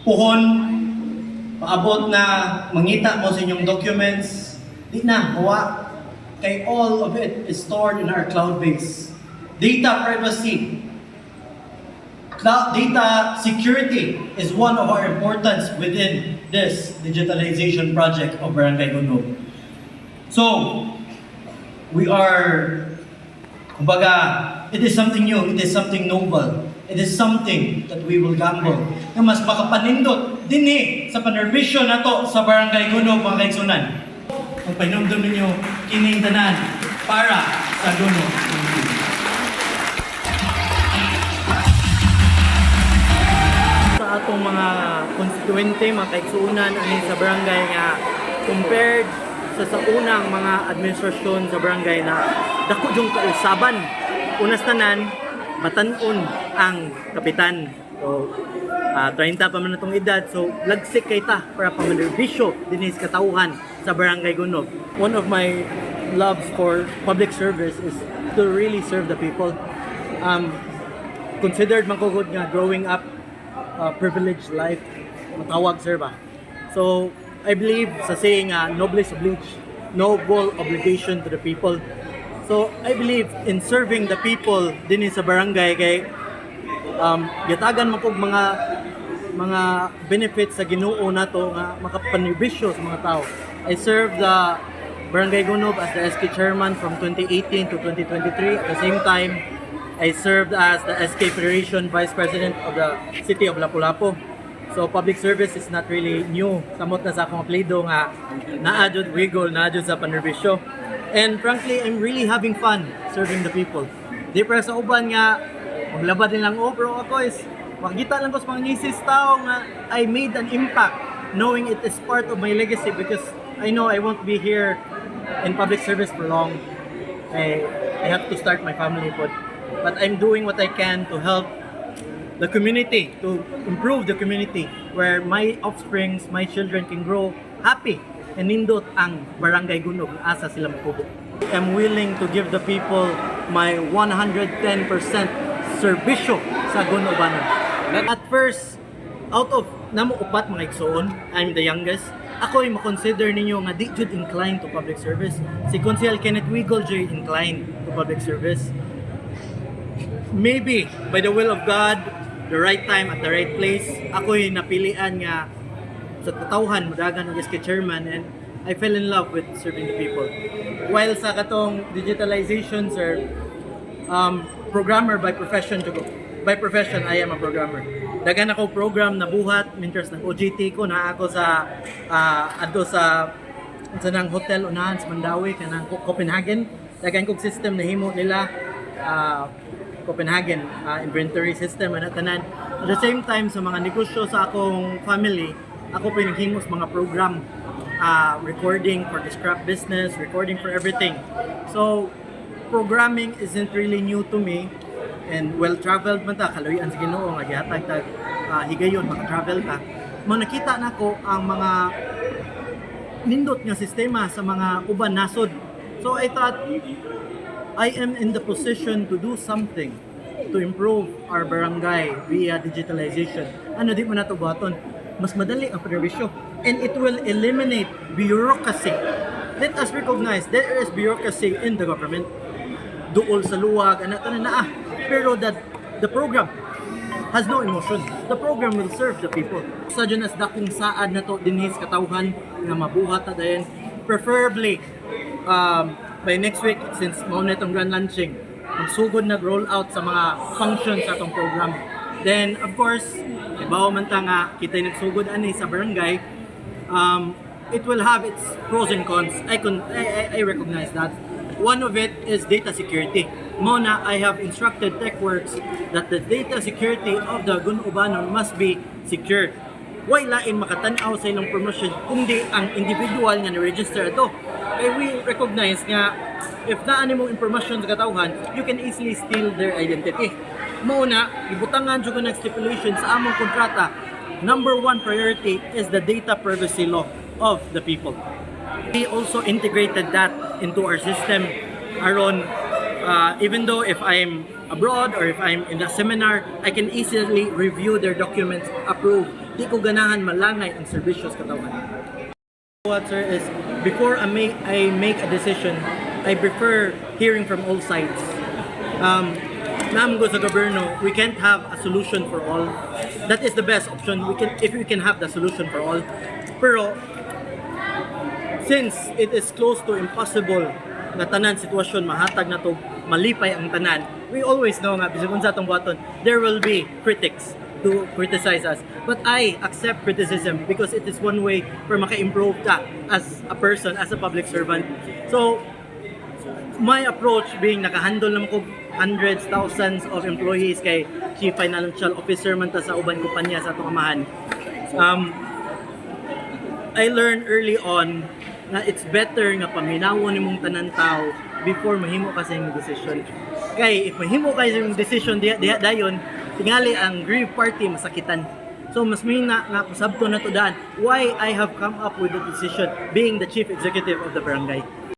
puhon, paabot na mangita mo sa inyong documents, di na, hawa. Kay all of it is stored in our cloud base. Data privacy, data security is one of our importance within this digitalization project of Barangay Gunog. So, we are, kumbaga, it is something new, it is something novel, it is something that we will gamble na mas makapanindot din sa panerbisyo na to sa Barangay Gunog, mga kaigsunan. Ang painumdum ninyo, kining tanan para sa Gunog. Sa atong mga konstituente, mga kaigsunan, ani sa barangay nga, compared sa unang mga administrasyon sa barangay na dako yung kausaban. Unas tanan, batan-on ang kapitan. So, 30 pa man itong edad. So, lagsik kay ta para pamanerbisyo dinis katauhan sa Barangay Gunog. One of my loves for public service is to really serve the people. Considered magkugod nga growing up privileged life, matawag sir ba? So, I believe sa saying noblesse oblige, noble obligation to the people. So, I believe in serving the people din sa barangay kay yatagan mo pog mga benefits sa Ginoo nato nga makapanerbisyo sa mga tao. I served the Barangay Gunog as the SK chairman from 2018 to 2023. At the same time, I served as the SK Federation Vice President of the City of Lapu-Lapu. So public service is not really new. Samot na sa akong apelido nga naadjud Weigel, naadjud sa panerbisyo. And frankly, I'm really having fun serving the people. Di para sa uban nga maglabad din lang pero ako is makikita lang ko sa mga nisis tao nga I made an impact knowing it is part of my legacy because I know I won't be here in public service for long. I have to start my family but I'm doing what I can to help the community, to improve the community where my offsprings, my children can grow happy and nindot ang Barangay Gunog asa sila makubo. I'm willing to give the people my 110% serbisyo sa Gunobanon. At first, out of namo upat mga igsoon, I'm the youngest. Ako ay makonsider ninyo nga di jud inclined to public service. Si Konsehal Kenneth Weigel jud inclined to public service. Maybe by the will of God, the right time at the right place, ako ay napilian nga sa katawhan mudagan og SK chairman and I fell in love with serving the people. While sa katong digitalization, sir, programmer by profession to go. By profession, I am a programmer. Dagan ako program na buhat, mentors ng OJT ko na ako sa adto sa nang hotel unahan sa Mandawi kanang Copenhagen. Dagan kog system na himo nila Copenhagen inventory system and tanan. At the same time sa mga negosyo sa akong family, ako pinaghimo sa mga program recording for the scrap business, recording for everything. So programming isn't really new to me. And well-traveled man ta, kaloyan sa Ginoo nga gihatag tag higayon maka-travel ta. Mo nakita nako ang mga nindot nga sistema sa mga uban nasod. So I thought I am in the position to do something to improve our barangay via digitalization. Ano di mo na to buhaton? Mas madali ang panerbisyo and it will eliminate bureaucracy. Let us recognize there is bureaucracy in the government. Duol sa luwag, anak na pero the program has no emotion. The program will serve the people. Sa dyan as dakong saad na to dinhis katawhan nga mabuhat na dayon. Preferably by next week since mao na itong grand launching, magsugod nag-roll out sa mga functions sa itong program. Then of course, ibaw man ta nga kita nagsugod ani sa barangay, it will have its pros and cons. I recognize that. One of it is data security. Mona, I have instructed TechWorks that the data security of the Gunobanon must be secured. Why lain makatanaw sa ilang promotion kundi ang individual nga ni-register ito? We recognize nga if naani mong information sa katawhan, you can easily steal their identity. Muna, ibutangan jud ko ng stipulation sa among kontrata. Number one priority is the data privacy law of the people. We also integrated that into our system. Aron, even though if I'm abroad or if I'm in a seminar, I can easily review their documents, approve di ko ganahan malangay ang serbisyo sa katawan. What sir is, before I make a decision, I prefer hearing from all sides. Naam ko sa gobyerno, we can't have a solution for all. That is the best option. If we can have the solution for all. Pero since it is close to impossible na tanan sitwasyon mahatag na to malipay ang tanan, we always know nga bisag unsa atong buhaton, there will be critics to criticize us. But I accept criticism because it is one way for maka-improve ka as a person, as a public servant. So my approach being nakahandle naman ko hundreds, thousands of employees kay Chief Financial Officer man ta sa uban kumpanya sa atong amahan. I learned early on na it's better nga paminawon nimong tanan tao before mahimo ka sa imong decision. Kay if mahimo ka sa imong decision diha dayon, tingali ang grieve party masakitan. So mas mina nga pasabto na to daan why I have come up with the decision being the chief executive of the barangay.